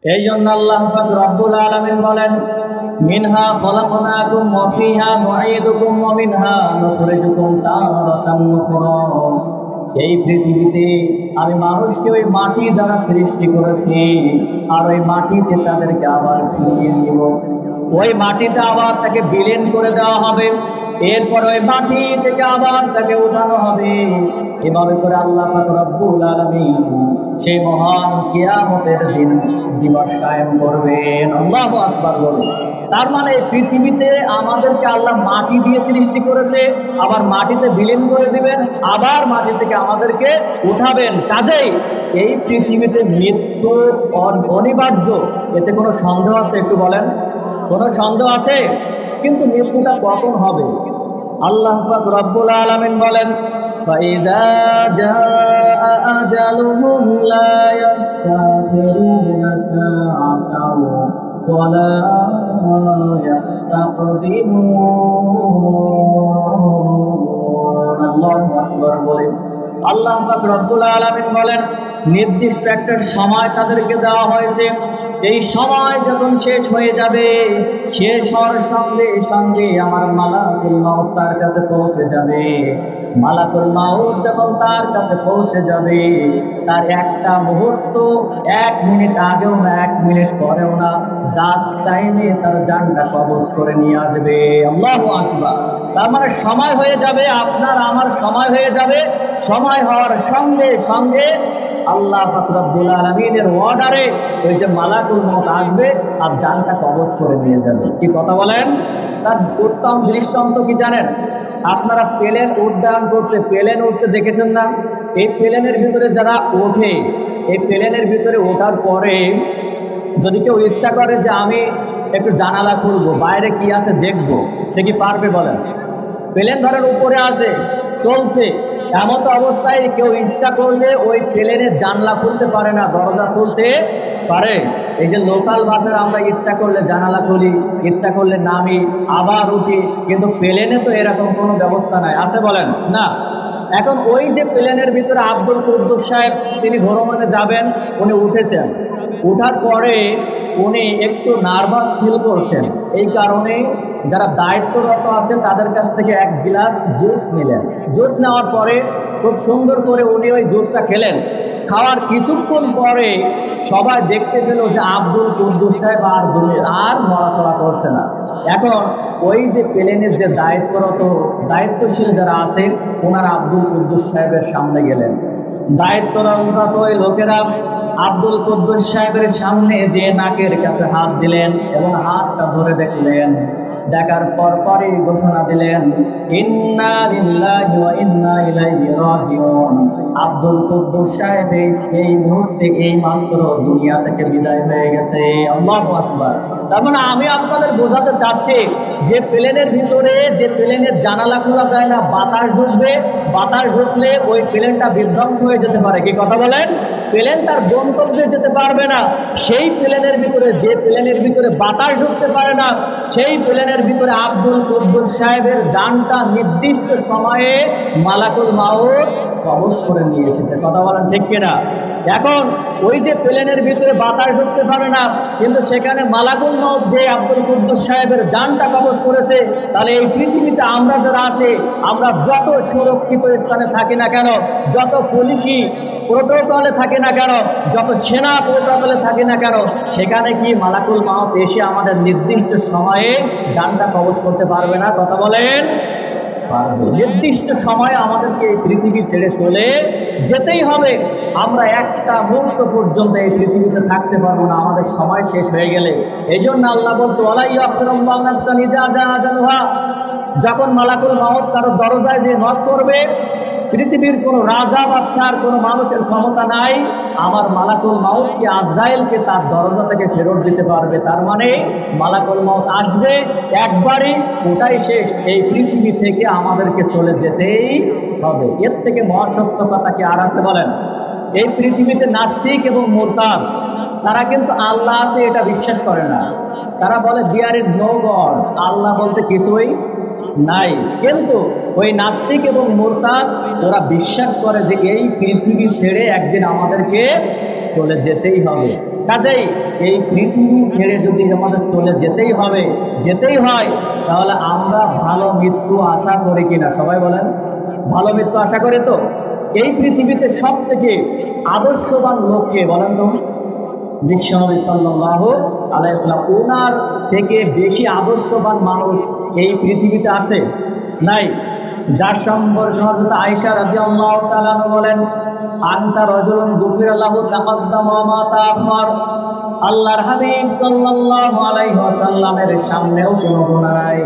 এই জন্য আল্লাহ পাক রব্বুল আলামিন বলেন, মিনহা খলাকনাকুম ওয়া ফিহা নুঈদুকুম ওয়া মিনহা নুখরিজুকুম তারাতান উখরা। এই পৃথিবীতে আমি মানুষকে ওই মাটি দ্বারা সৃষ্টি করেছি, আর ওই মাটিতে তাদেরকে আবার ফিরিয়ে নিব। ওই মাটিতে আবার তাকে বিলীন করে দেওয়া হবে, এরপর ওই মাটি থেকে আবার তাকে উঠানো হবে। এভাবে করে আল্লাহ পাক রব্বুল আলামিন সেই মহান কিয়ামতের দিবস কায়েম করবেন। আল্লাহু আকবার বলে। তার মানে পৃথিবীতে আমাদেরকে আল্লাহ মাটি দিয়ে সৃষ্টি করেছে, আবার মাটিতে বিলীন করে দিবেন, আবার মাটি থেকে আমাদেরকে উঠাবেন। কাজেই এই পৃথিবীতে মৃত্যু অনিবার্য, এতে কোনো সন্দেহ আছে? একটু বলেন, কোনো সন্দেহ আছে? কিন্তু মৃত্যুটা কখন হবে? আল্লাহ পাক রব্বুল আলামিন বলেন, ফাইজা জাআ আজালুহুম লা ইস্তাখিরুনা সাআতাও ওয়া লা ইস্তাকদিমুন। আল্লাহু আকবার বলে আল্লাহ পাক রব্বুল আলামিন বলেন, নির্দিষ্ট একটা সময় তাদেরকে দেওয়া হয়েছে। এই সময় যখন শেষ হয়ে যাবে, শেষ হওয়ার সঙ্গে সঙ্গে আমার মালাকুল মাউত তার কাছে পৌঁছে যাবে। মালাকুল মাউত যখন তার কাছে পৌঁছে যাবে, তার একটা মুহূর্ত, 1 মিনিট আগেও না, 1 মিনিট পরেও না, জাস্ট টাইমে তার জানটা কবজ করে নিয়ে আসবে। আল্লাহু আকবার। তার মানে সময় হয়ে যাবে, আপনার আমার সময় হয়ে যাবে। সময় হওয়ার সঙ্গে সঙ্গে আল্লাহ পাক রব্বুল আলামিনের অর্ডারে ওই যে মালাকুল মউত আসবে আর জানটা কবজ করে নিয়ে যাবে। কি কথা বলেন? তার উত্তম দৃষ্টান্ত কি জানেন? আপনারা প্লেন উড্ডয়ন করতে, প্লেন উঠতে দেখেছেন না? এই প্লেনের ভিতরে যারা ওঠে, এই প্লেনের ভিতরে ওঠার পরে যদি কেউ ইচ্ছা করে যে আমি একটু জানালা খুলবো, বাইরে কি আছে দেখবো, সে কি পারবে বলেন? প্লেন ধরেন উপরে আছে, চলছে, এমত অবস্থায় কেউ ইচ্ছা করলে ওই প্লেনের জানলা খুলতে পারে না, দরজা খুলতে পারে? এই যে লোকাল বাসের আমরা ইচ্ছা করলে জানালা খুলি, ইচ্ছা করলে নামি, আবার উঠি, কিন্তু প্লেনে তো এরকম কোনো ব্যবস্থা নাই, আছে বলেন? না। এখন ওই যে প্লেনের ভিতরে আব্দুল কুদ্দুস সাহেব, তিনি ভ্রমণে যাবেন, উনি উঠেছেন, উঠার পরে উনি একটু নার্ভাস ফিল করছেন। এই কারণে যারা দায়িত্বরত আছে তাদের কাছ থেকে 1 গ্লাস জুস নিলেন। জুস নেওয়ার পরে খুব সুন্দর করে উনি ওই জুসটা খেলেন। খাওয়ার কিছুক্ষণ পরে সবাই দেখতে পেল যে আব্দুল কুদ্দুস সাহেব আর নড়াচড়া করছে না। এখন ওই যে প্লেনের যে দায়িত্বশীল যারা আছেন, ওনারা আব্দুল কুদ্দুস সাহেবের সামনে গেলেন। দায়িত্বরত ওই লোকেরা আব্দুল কুদ্দুস সাহেবের সামনে যে নাকের কাছে হাত দিলেন এবং হাতটা ধরে দেখলেন। দেখার পরই ঘোষণা দিলেন, ইন্না লিল্লাহি ওয়া ইন্না ইলাইহি রাজিউন। আব্দুল কুদ্দুস সাহেব এই মুহূর্তে, এই মাত্র দুনিয়া থেকে বিদায় হয়ে গেছে। আল্লাহু আকবার। তার মানে আমি আপনাদের বোঝাতে চাচ্ছি যে প্লেনের ভিতরে, যে প্লেনের জানালা খোলা যায় না, বাতাস ঢুকবে, বাতাস ঢুকলে ওই প্লেনটা বিধ্বংস হয়ে যেতে পারে। কি কথা বলেন? প্লেন তার গন্তব্যে যেতে পারবে না। সেই প্লেনের ভিতরে, যে প্লেনের ভিতরে বাতাস ঢুকতে পারে না, সেই প্লেনের ভিতরে আব্দুল কুদ্দুস সাহেবের জানটা নির্দিষ্ট সময়ে মালাকুল মাউত কবজ করে নিয়ে এসেছে। কথা বলেন ঠিক কিনা? এখন ওই যে প্লেনের ভিতরে বাতাস ঢুকতে পারে না, কিন্তু সেখানে মালাকুল মাউত যে আব্দুল কুদ্দুস সাহেবের জানটা কবজ করেছে, তাহলে এই পৃথিবীতে আমরা যারা আছে, আমরা যত সুরক্ষিত স্থানে থাকি না কেন, যত পুলিশি প্রোটোকলে থাকে না কেন, যত সেনা প্রোটোকলে থাকে না কেন, সেখানে কি মালাকুল মাউত এসে আমাদের নির্দিষ্ট সময়ে জানটা কবজ করতে পারবে না? কথা বলেন? পারবে। নির্দিষ্ট সময়ে আমাদেরকে এই পৃথিবী ছেড়ে চলে যেতেই হবে। আমরা একটা মুহূর্ত পর্যন্ত এই পৃথিবীতে থাকতে পারবো না, আমাদের সময় শেষ হয়ে গেলে। এই জন্য আল্লাহ বলছে, ওয়ালা ইয়াখিরুল্লাহু নাফসান ইযা জাআ আজালুহা। যখন মালাকুল মাউত কারো দরজায় যে নক করবে, পৃথিবীর কোনো রাজা বাদশার কোনো মানুষের ক্ষমতা নাই আমার মালাকুল মাউতকে, আজরাইলকে তার দরজা থেকে ফেরত দিতে পারবে। তার মানে মালাকুল মাউত আসবে একবারই, ওটাই শেষ। এই পৃথিবী থেকে আমাদেরকে চলে যেতেই হবে। এর থেকে মহাসত্য কথা কি আর আছে বলেন? এই পৃথিবীতে নাস্তিক এবং মুরতাদ, তারা কিন্তু আল্লাহ আছে এটা বিশ্বাস করে না। তারা বলে দেয়ার ইজ নো গড, আল্লাহ বলতে কিছুই নাই। কিন্তু ওই নাস্তিক এবং মুরতাদ ওরা বিশ্বাস করে যে এই পৃথিবী ছেড়ে একদিন আমাদেরকে চলে যেতেই হবে। কাজেই এই পৃথিবী ছেড়ে যদি আমাদের চলে যেতেই হবে, যেতেই হয়, তাহলে আমরা ভালো মৃত্যু আশা করি কিনা? সবাই বলেন, ভালো মৃত্যু আশা করে তো? এই পৃথিবীতে সব থেকে আদর্শবান লোককে বলেন তো? বিশ্বনবী সাল্লাল্লাহু আলাইহি ওয়াসাল্লাম। ওনার থেকে বেশি আদর্শবান মানুষ এই পৃথিবীতে আছে? নাই। যার সম্পর্কে হযরত আয়েশা রাদিয়াল্লাহু তাআলা বলেন, আনতা রাজুলুন গুফিরা লাহু তাকাদ্দামা ওয়া মা তাআখার। আল্লাহর হাবিব সাল্লাল্লাহু আলাইহি ওয়াসাল্লামের সামনেও কোনো গুনাহ নাই,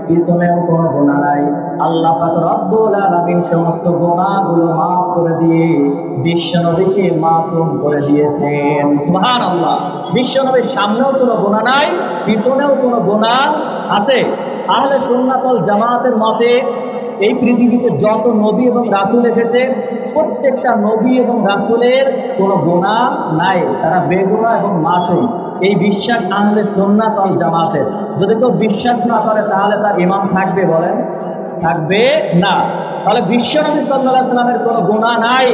পিছনেও কোনো গুনাহ নাই। আল্লাহ পাক রব্বুল আলামিন সমস্ত গুনাহগুলো মাফ করে দিয়ে বিশ্বনবীকে মাসুম করে দিয়েছেন। সুবহানাল্লাহ। বিশ্বনবীর সামনেও কোনো গুনাহ নাই, পিছনেও কোনো গুনাহ আছে। আহলে সুন্নাত ওয়াল জামাতের মতে এই পৃথিবীতে যত নবী এবং রাসূল এসেছে, প্রত্যেকটা নবী এবং রাসূলের কোনো গুনাহ নাই, তারা বেগুনাহ এবং মাসুম। এই বিশ্বাস আহলে সুন্নাত ওয়াল জামাতের। যদি কেউ বিশ্বাস না করে তাহলে তার ঈমান থাকবে? বলেন, থাকবে না। তাহলে বিশ্বনবী সাল্লাল্লাহু আলাইহি ওয়াসাল্লামের কোনো গুনাহ নাই,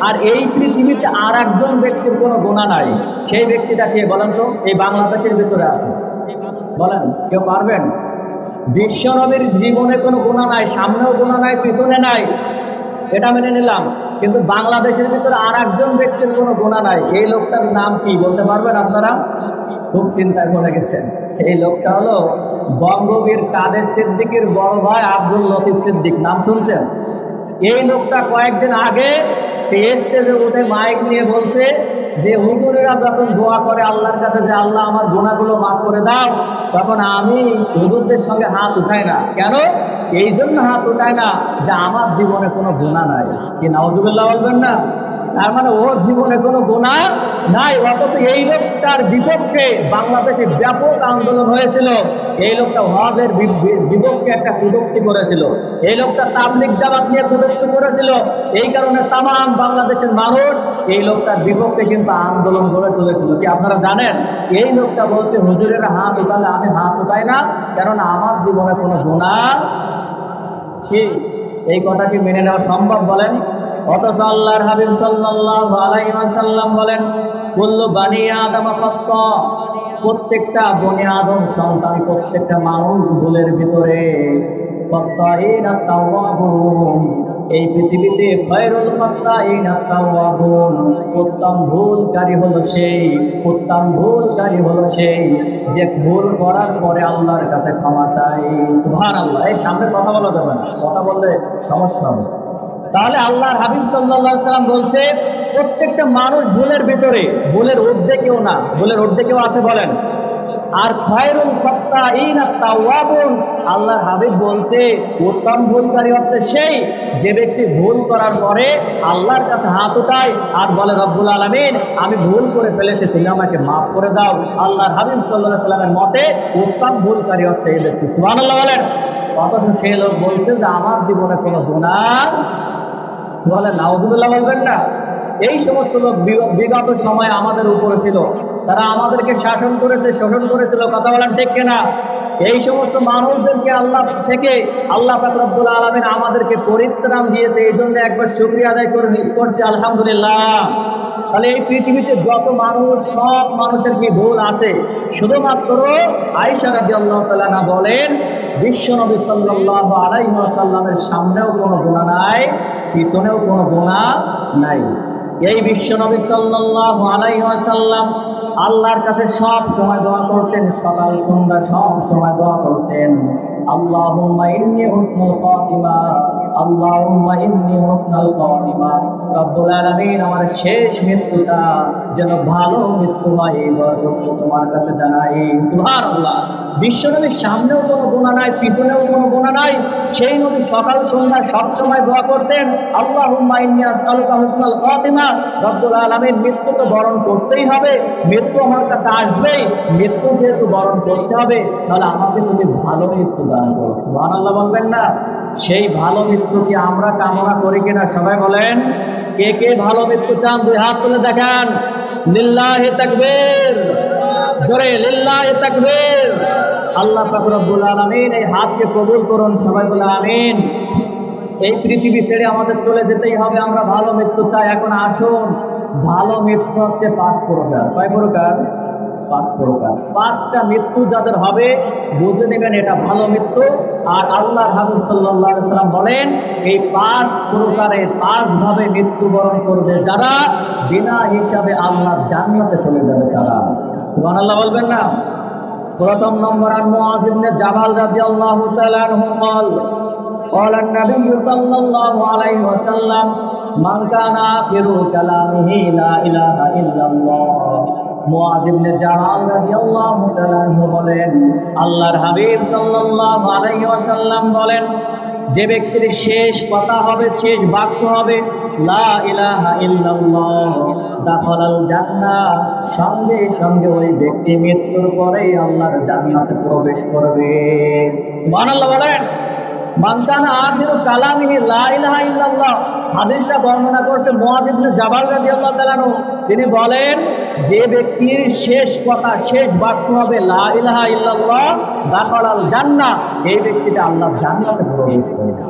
আর এই পৃথিবীতে আর একজন ব্যক্তির কোনো গুনাহ নাই। সেই ব্যক্তিটা কে বলেন তো? এই বাংলাদেশের ভিতরে আছে, বলেন কেউ পারবেন? বিশ্বনবীর জীবনে কোনো গুনাহ নাই, সামনেও গুনাহ নাই, পিছনে নাই, এটা মেনে নিলাম। কিন্তু বাংলাদেশের ভিতরে আর একজন ব্যক্তির কোনো গুনাহ নাই। এই লোকটার নাম কি বলতে পারবেন আপনারা? খুব চিন্তায় পড়ে গেছেন। এই লোকটা হলো বঙ্গবীর কাদের সিদ্দিকীর বড় ভাই আব্দুল লতিফ সিদ্দিক। নাম শুনছেন? এই লোকটা কয়েকদিন আগে সে স্টেজে উঠে মাইক নিয়ে বলছে যে হুজুরেরা যখন দোয়া করে আল্লাহর কাছে যে আল্লাহ আমার গুনাহগুলো মাফ করে দাও, তখন আমি হুজুরদের সঙ্গে হাত উঠাই না। কেন? এই জন্য হাত উঠায় না যে আমার জীবনে কোনো গুনাহ নাই। কি নাউজুবিল্লাহ বলবেন না? তার মানে ওর জীবনে কোনো গুনাহ নাই। অথচ এই লোকটার বিপক্ষে বাংলাদেশে ব্যাপক আন্দোলন হয়েছিল। এই লোকটা হজের বিপক্ষে একটা কটূক্তি করেছিল। এই লোকটা তাবলীগ জামাত নিয়ে কটূক্তি করেছিল। এই কারণে তাম বাংলাদেশের মানুষ এই লোকটার বিপক্ষে কিন্তু আন্দোলন গড়ে তুলেছিল। কি আপনারা জানেন? এই লোকটা বলছে হুজুরেরা হাত উঠালে আমি হাত উঠাই না, কেননা আমার জীবনে কোনো গুনাহ। কি এই কথা কি মেনে নেওয়া সম্ভব? বলেন। অথচ আল্লাহর হাবিব সাল্লাল্লাহু আলাইহি ওয়াসাল্লাম বলেন, কুল্লু বানি আদম খাত্তা। প্রত্যেকটা বনি আদম সন্তান, প্রত্যেকটা মানুষ ভুলের ভিতরে। খাত্তাইনা তাওয়াবুন। এই পৃথিবীতে খায়রুল খাত্তাইনা তাওয়াবুন। উত্তম ভুলকারী হলো সেই, উত্তম ভুলকারী হলো সেই যে ভুল করার পরে আল্লাহর কাছে ক্ষমা চায়। সুবহানাল্লাহ। এই সামনে কথা বলা যাবে না, কথা বললে সমস্যা হবে। তাহলে আল্লাহর হাবিব সাল্লাল্লাহু আলাইহি ওয়াসাল্লাম বলছে প্রত্যেকটা মানুষ ভুলের ভিতরে, ভুলের ঊর্ধ্বে কেউ না। ভুলের ঊর্ধ্বে কেউ আছে? বলেন। আর খায়রুল খাত্তাইনা তাওয়াবুন। আল্লাহর হাবিব বলছে উত্তম ভুলকারী হচ্ছে সেই যে ব্যক্তি ভুল করার পরে আল্লাহর কাছে হাত উঠায় আর বলে, রব্বুল আলামিন আমি ভুল করে ফেলেছি, তুমি আমাকে মাফ করে দাও। আল্লাহর হাবিব সাল্লাল্লাহু আলাইহি ওয়াসাল্লামের মতে উত্তম ভুলকারী হচ্ছে এই ব্যক্তি। সুবহানাল্লাহ বলেন। অথচ সেই লোক বলছে যে আমার জীবনে কোনো গুনাহ। বলে নাউজুবিল্লাহ বলবেন না? এই সমস্ত লোক বিগত সময়ে আমাদের উপরে ছিল, তারা আমাদেরকে শাসন করেছে, শোষণ করেছিল। কথা বলেন ঠিক কিনা? এই সমস্ত মানুষদেরকে আল্লাহ থেকে আল্লাহ পাক রব্বুল আলামিন আমাদেরকে পরিত্রাণ দিয়েছে। এই জন্য একবার শুকরিয়া আদায় করছি আলহামদুলিল্লাহ। তাহলে এই পৃথিবীতে যত মানুষ, সব মানুষের কি ভুল আছে? শুধুমাত্র আয়েশা রাদিয়াল্লাহু তাআলা না বলেন বিশ্বনবী সাল্লাল্লাহু আলাইহি ওয়াসাল্লামের সামনেও কোনো গুনাহ নাই, পিছনেও কোনো গুনাহ নাই। এই বিশ্বনবী সাল্লাল্লাহু আলাইহি ওয়াসাল্লাম আল্লাহর কাছে সব সময় দোয়া করতেন, সকাল সন্ধ্যা সব সময় দোয়া করতেন, আল্লাহুম্মা ইন্নী হুসনুল খাতিমা, আল্লাহুম্মা ইন্নী হুসনুল খাতিমা। রব্বুল আলামিন আমার শেষ মৃত্যুটা যেন ভালো মৃত্যু হয়, এই দরখাস্ত তোমার কাছে জানাই। সুবহানাল্লাহ। বিশ্বনবীর সামনেও কোনো গুনাহ নাই, পিছনেও কোনো গুনাহ নাই। সেই নবী সকাল সন্ধ্যা সব সময় দোয়া করতেন, আল্লাহুম্মা ইন্নী আসআলুকা হুসনুল খাতিমা। রব্বুল আলামিন মৃত্যু তো বরণ করতেই হবে, মৃত্যু আমার কাছে আসবেই। মৃত্যু যেহেতু বরণ করতে হবে, তাহলে আমাকে তুমি ভালো মৃত্যু দান করো। সুবহানাল্লাহ বলবেন না? সেই ভালো মৃত্যু কি আমরা কামনা করি কিনা? সবাই বলেন। কে কে ভালো মৃত্যু চান? দুই হাত তুলে দেখান। লিল্লাহি তাকবীর। জোরে লিল্লাহি তাকবীর। আল্লাহ পাক রব্বুল আলামিন এই হাতকে কবুল করুন। সবাই বলে আমিন। এই পৃথিবী ছেড়ে আমাদের চলে যেতেই হবে, আমরা ভালো মৃত্যু চাই। এখন আসুন ভালো মৃত্যু হচ্ছে 5 প্রকার। কয় প্রকার? 5 প্রকার। 5টা মৃত্যু যাদের হবে বুঝে নেবেন এটা ভালো মৃত্যু। আর আল্লাহর হাবিব সাল্লাল্লাহু আলাইহি সাল্লাম বলেন এই 5 প্রকারে 5 ভাবে মৃত্যুবরণ করবে যারা, বিনা হিসাবে আল্লাহর জান্নাতে চলে যাবে তারা। সুবহানাল্লাহ বলবেন না? প্রথম নম্বর আন মুআয ইবনে জাবাল রাদিয়াল্লাহু তাআলা আনহু قال قال النبي صلى الله عليه وسلم من كان آخر كلامه لا إله إلا الله। মুআয ইবনে জাবাল রাদিয়াল্লাহু তাআলা আনহু বলেন আল্লাহর হাবিব সাল্লাল্লাহু আলাইহি ওয়াসাল্লাম বলেন যে ব্যক্তির শেষ কথা হবে, শেষ বাক্য হবে লা ইলাহা ইল্লাল্লাহ দাখালাল জান্নাহ, সঙ্গে সঙ্গে ওই ব্যক্তি মৃত্যুর পরেই আল্লাহর জান্নাতে প্রবেশ করবে। সুবহানাল্লাহ বলেন। মান কানা আখিরু কালামিহি লা ইলাহা ইল্লাল্লাহ, হাদিসটা বর্ণনা করছে মুআয ইবনে জাবাল রাদিয়াল্লাহু তাআলা আনহু। তিনি বলেন যে ব্যক্তির শেষ কথা, শেষ বাক্য হবে লা ইলাহা ইল্লাল্লাহ দাখালাল জান্নাহ, এই ব্যক্তিটা আল্লাহর জান্নাতে প্রবেশ করবে।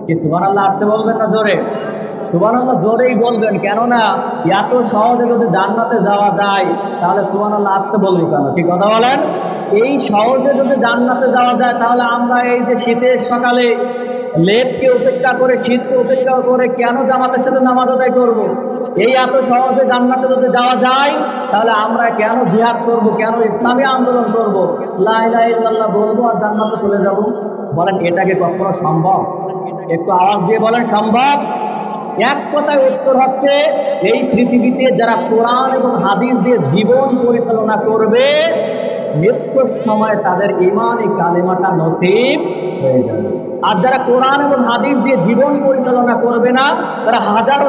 কি সুবহানাল্লাহ আসতে বলবেন না জোরে? সুবহানাল্লাহ জোরেই বলবেন, কেননা এত সহজে যদি জান্নাতে যাওয়া যায় তাহলে সুবহানাল্লাহ আসতে বলবো কেন? কি কথা বলেন? এই সহজে যদি জান্নাতে যাওয়া যায় তাহলে আমরা এই যে শীতের সকালে লেপকে উপেক্ষা করে, শীতকে উপেক্ষা করে কেন জামাতের সাথে নামাজ আদায় করব? এই এত সহজে জান্নাতে যদি যাওয়া যায় তাহলে আমরা কেন জিহাদ করব, কেন ইসলামী আন্দোলন করব, লা ইলাহা ইল্লাল্লাহ বলবো আর জান্নাতে চলে যাব? বলেন এটা কি কখনো সম্ভব? একটু আওয়াজ দিয়ে বলেন সম্ভব? এক কথায় উত্তর হচ্ছে এই পৃথিবীতে যারা কোরআন এবং হাদিস দিয়ে জীবন পরিচালনা করবে মৃত্যুর সময় তাদের ঈমানি কালেমাটা নসিব হয়ে যাবে। আর যারা কোরআন এবং হাদিস দিয়ে জীবন পরিচালনা করবে না তারা হাজারো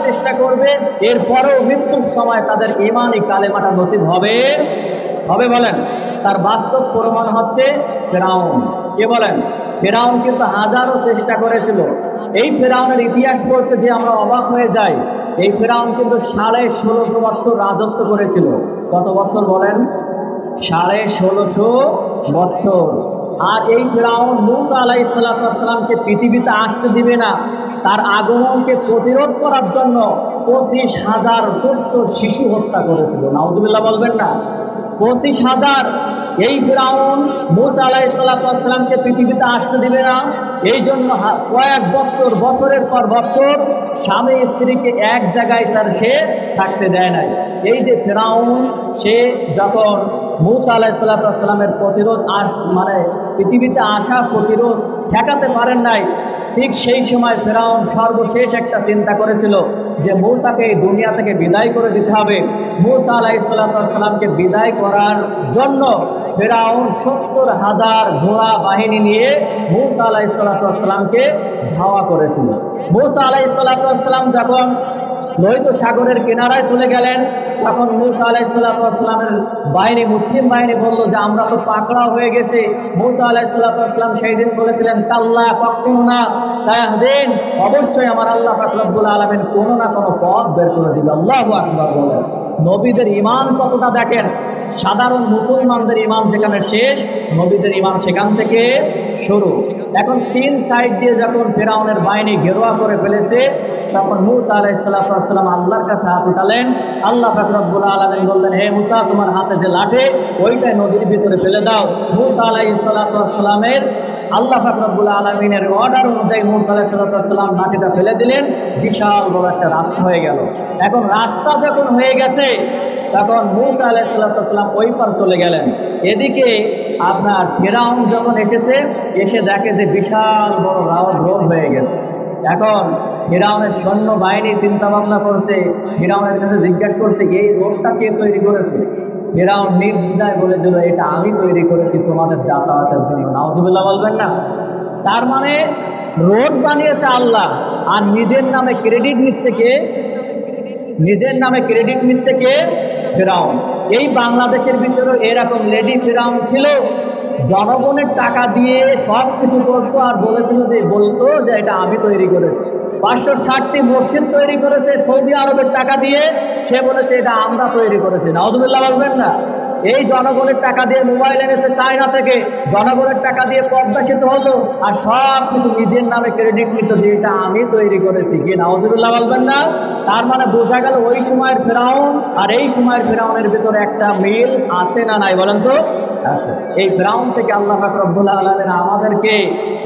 চেষ্টা করবে এরপরেও মৃত্যুর সময় তাদের ঈমানি কালেমাটা নসিব হবে বলেন? তার বাস্তব প্রমাণ হচ্ছে ফেরাউন। কে বলেন? ফেরাউন কিন্তু হাজারো চেষ্টা করেছিল। এই ফেরাউনের ইতিহাস পড়তে যে আমরা অবাক হয়ে যাই। এই ফেরাউন কিন্তু 16.5 বছর রাজত্ব করেছিল। কত বছর বলেন? 16.5 বছর। আর এই ফেরাউন মূসা আলাইহিস সালামকে পৃথিবীতে আসতে দিবে না, তার আগমনকে প্রতিরোধ করার জন্য 25,000 ছোট্ট শিশু হত্যা করেছিল। নাউজুবিল্লাহ বলবেন না? 25,000। এই ফিরআউন মূসা আলাইহিস সালামকে পৃথিবীতে আসতে দিবে না, এই জন্য কয়েক বছরের পর বছর স্বামী স্ত্রীকে এক জায়গায় সে থাকতে দেয় নাই। এই যে ফিরআউন, সে যখন মূসা আলাইহিস সালামের প্রতিরোধ পৃথিবীতে আসা প্রতিরোধ ঠেকাতে পারেন নাই, ঠিক সেই সময় ফেরাউন সর্বশেষ একটা চিন্তা করেছিল যে মূসাকে এই দুনিয়া থেকে বিদায় করে দিতে হবে। মূসা আলাইহিস সালামকে বিদায় করার জন্য ফেরাউন 70,000 ঘোড়া বাহিনী নিয়ে মূসা আলাইহিস সালামকে ধাওয়া করেছিল। মূসা আলাইহিস সালাম যখন লোহিত সাগরের কিনারায় চলে গেলেন, তখন মূসা আলাইহিস সালামের বাহিনী, মুসলিম বাহিনী বলল যে আমরা তো পাকড়াও হয়ে গেছি। মূসা আলাইহিস সালাম সেই দিন বলেছিলেন কাল্লা, কখনো না, সায়াহদিন, অবশ্যই আমার আল্লাহ পাক রব্বুল আলামিন কোনো না কোনো পথ বের করে দিবে। আল্লাহু আকবার বলেন। নবীদের ঈমান কতটা দেখেন। সাধারণ মুসলমানদের ঈমান যেখানে শেষ, নবীদের ঈমান সেখান থেকে শুরু। এখন 3 সাইড দিয়ে যখন ফেরাউনের বাহিনী ঘেরোয়া করে ফেলেছে, তখন মূসা আলাইহিস সালাম আল্লাহর কাছে হাত উঠালেন। আল্লাহ পাক রব্বুল আলামিন বললেন, হে মূসা, তোমার হাতে যে লাঠি ওইটাই নদীর ভিতরে ফেলে দাও। মূসা আলাইহিস সালামের আল্লাহ পাক রব্বুল আলামিনের অর্ডার অনুযায়ী মূসা আলাইহিস সালাম লাঠিটা ফেলে দিলেন। বিশাল বড় একটা রাস্তা হয়ে গেল। এখন রাস্তা যখন হয়ে গেছে, তখন মূসা আলাইহিস সালাম ওই পার চলে গেলেন। এদিকে আপনার ফেরাউন যখন এসে দেখে যে বিশাল বড় রোড হয়ে গেছে। এখন ফিরআউনের সৈন্য বাহিনী চিন্তা ভাবনা করছে, ফিরআউনের কাছে জিজ্ঞাসা করছে এই রোডটা কে তৈরি করেছে? ফিরআউন নির্দ্বিধায় বলে দিল, এটা আমি তৈরি করেছি তোমাদের যাতায়াতের জন্য। নাউজুবিল্লাহ বলবেন না? তার মানে রোড বানিয়েছে আল্লাহ, আর নিজের নামে ক্রেডিট নিচ্ছে কে? ফিরআউন। এই বাংলাদেশের ভিতরে এরকম লেডি ফিরআউন ছিল, জনগণের টাকা দিয়ে সব কিছু করতো আর বলতো যে এটা আমি তৈরি করেছি। 560টি মসজিদ তৈরি করেছে সৌদি আরবের টাকা দিয়ে, সে বলেছে এটা আমরা তৈরি করেছি। নাউজুবিল্লাহ বলবেন না? এই জনগণের টাকা দিয়ে মোবাইল এনেছে চায়না থেকে, জনগণের টাকা দিয়ে পদ্মা সেতু হলো, আর সব কিছু নিজের নামে ক্রেডিট নিত যে এটা আমি তৈরি করেছি। কি নাউজুবিল্লাহ বলবেন না? তার মানে বোঝা গেল ওই সময়ের ফেরাউন আর এই সময়ের ফেরাউনের ভিতরে একটা মিল আছে না নাই বলেন তো? আছে। এই ফেরাউন থেকে আল্লাহ পাক রব্বুল আলামিন আমাদেরকে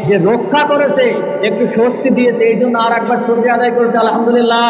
যে রক্ষা করেছে, একটু স্বস্তি দিয়েছে, এই জন্য আর একবার শুকরিয়া আদায় করেছে আলহামদুলিল্লাহ।